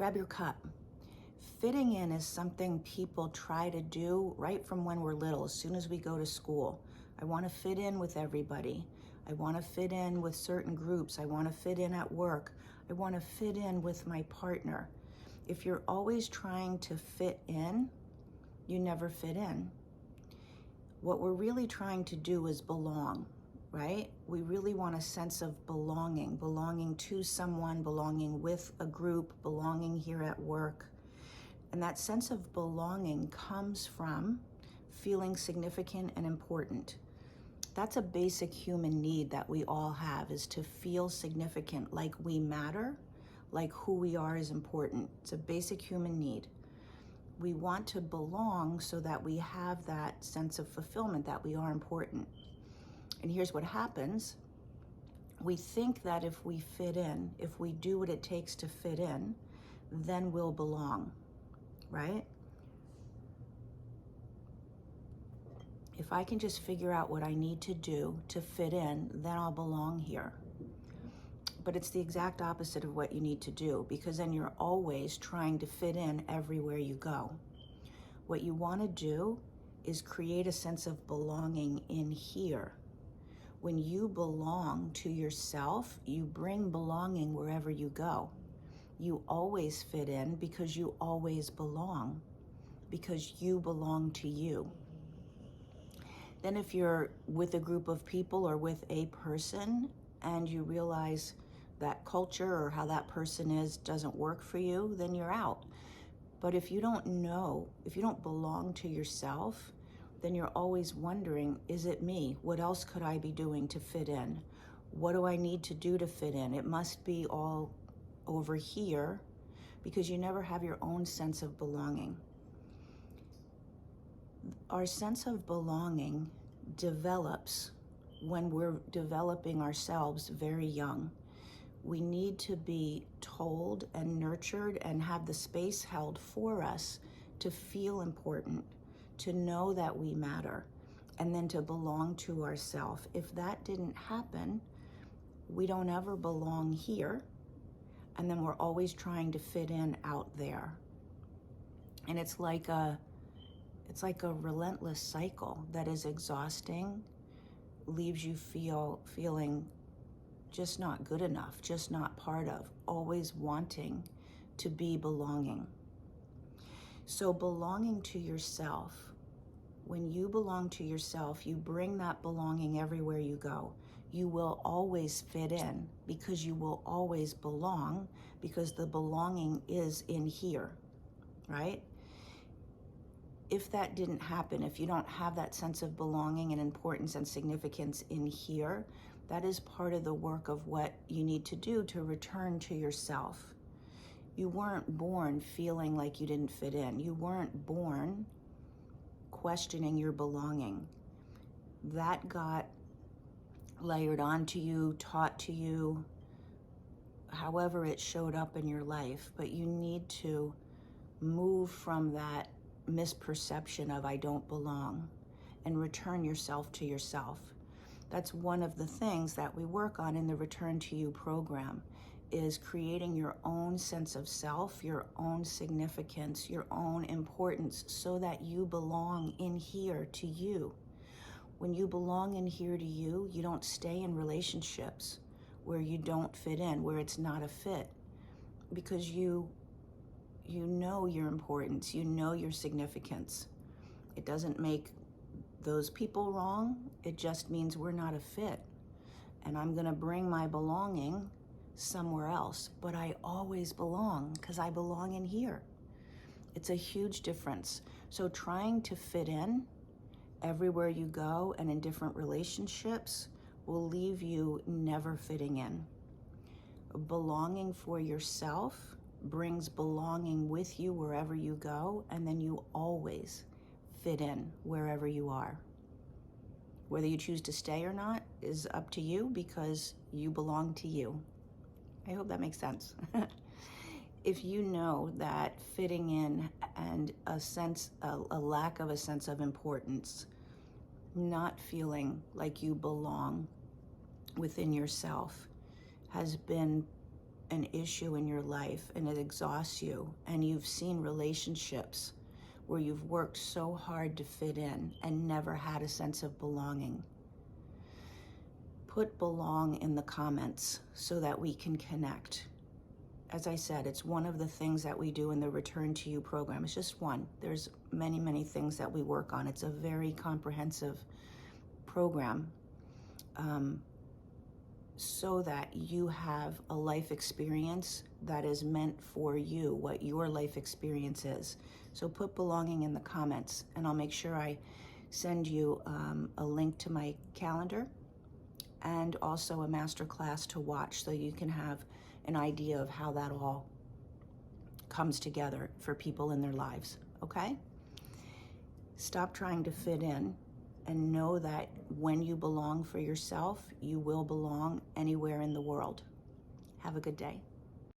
grab your cup. Fitting in is something people try to do right from when we're little, as soon as we go to school. I want to fit in with everybody. I want to fit in with certain groups. I want to fit in at work. I want to fit in with my partner. If you're always trying to fit in, you never fit in. What we're really trying to do is belong, right? We really want a sense of belonging, belonging to someone, belonging with a group, belonging here at work. And that sense of belonging comes from feeling significant and important. That's a basic human need that we all have, is to feel significant, like we matter, like who we are is important. It's a basic human need. We want to belong so that we have that sense of fulfillment, that we are important. And here's what happens. We think that if we fit in, if we do what it takes to fit in, then we'll belong, right? If I can just figure out what I need to do to fit in, then I'll belong here. But it's the exact opposite of what you need to do, because then you're always trying to fit in everywhere you go. What you want to do is create a sense of belonging in here. When you belong to yourself, you bring belonging wherever you go. You always fit in because you always belong, because you belong to you. Then if you're with a group of people or with a person and you realize that culture or how that person is doesn't work for you, then you're out. But if you don't know, if you don't belong to yourself, then you're always wondering, is it me? What else could I be doing to fit in? What do I need to do to fit in? It must be all over here, because you never have your own sense of belonging. Our sense of belonging develops when we're developing ourselves very young. We need to be told and nurtured and have the space held for us to feel important, to know that we matter, and then to belong to ourselves. If that didn't happen, we don't ever belong here, and then we're always trying to fit in out there. And it's like a relentless cycle that is exhausting, leaves you feeling just not good enough, just not part of, always wanting to be belonging. So belonging to yourself, when you belong to yourself, you bring that belonging everywhere you go. You will always fit in because you will always belong, because the belonging is in here, right? If that didn't happen, if you don't have that sense of belonging and importance and significance in here, that is part of the work of what you need to do to return to yourself. You weren't born feeling like you didn't fit in. You weren't born questioning your belonging. That got layered onto you, taught to you, however it showed up in your life. But you need to move from that misperception of I don't belong and return yourself to yourself. That's one of the things that we work on in the Return to You program, is creating your own sense of self, your own significance, your own importance, so that you belong in here to you. When you belong in here to you, you don't stay in relationships where you don't fit in, where it's not a fit, because you know your importance, you know your significance. It doesn't make those people wrong, it just means we're not a fit. And I'm gonna bring my belonging somewhere else, but I always belong because I belong in here. It's a huge difference. So trying to fit in everywhere you go and in different relationships will leave you never fitting in. Belonging for yourself brings belonging with you wherever you go, and then you always fit in wherever you are. Whether you choose to stay or not is up to you, because you belong to you. I hope that makes sense. If you know that fitting in and a lack of a sense of importance, not feeling like you belong within yourself, has been an issue in your life and it exhausts you, and you've seen relationships where you've worked so hard to fit in and never had a sense of belonging, put belong in the comments so that we can connect. As I said, it's one of the things that we do in the Return to You program. It's just one. There's many, many things that we work on. It's a very comprehensive program, so that you have a life experience that is meant for you, what your life experience is. So put belonging in the comments, and I'll make sure I send you a link to my calendar and also a master class to watch, so you can have an idea of how that all comes together for people in their lives, okay? Stop trying to fit in and know that when you belong for yourself, you will belong anywhere in the world. Have a good day.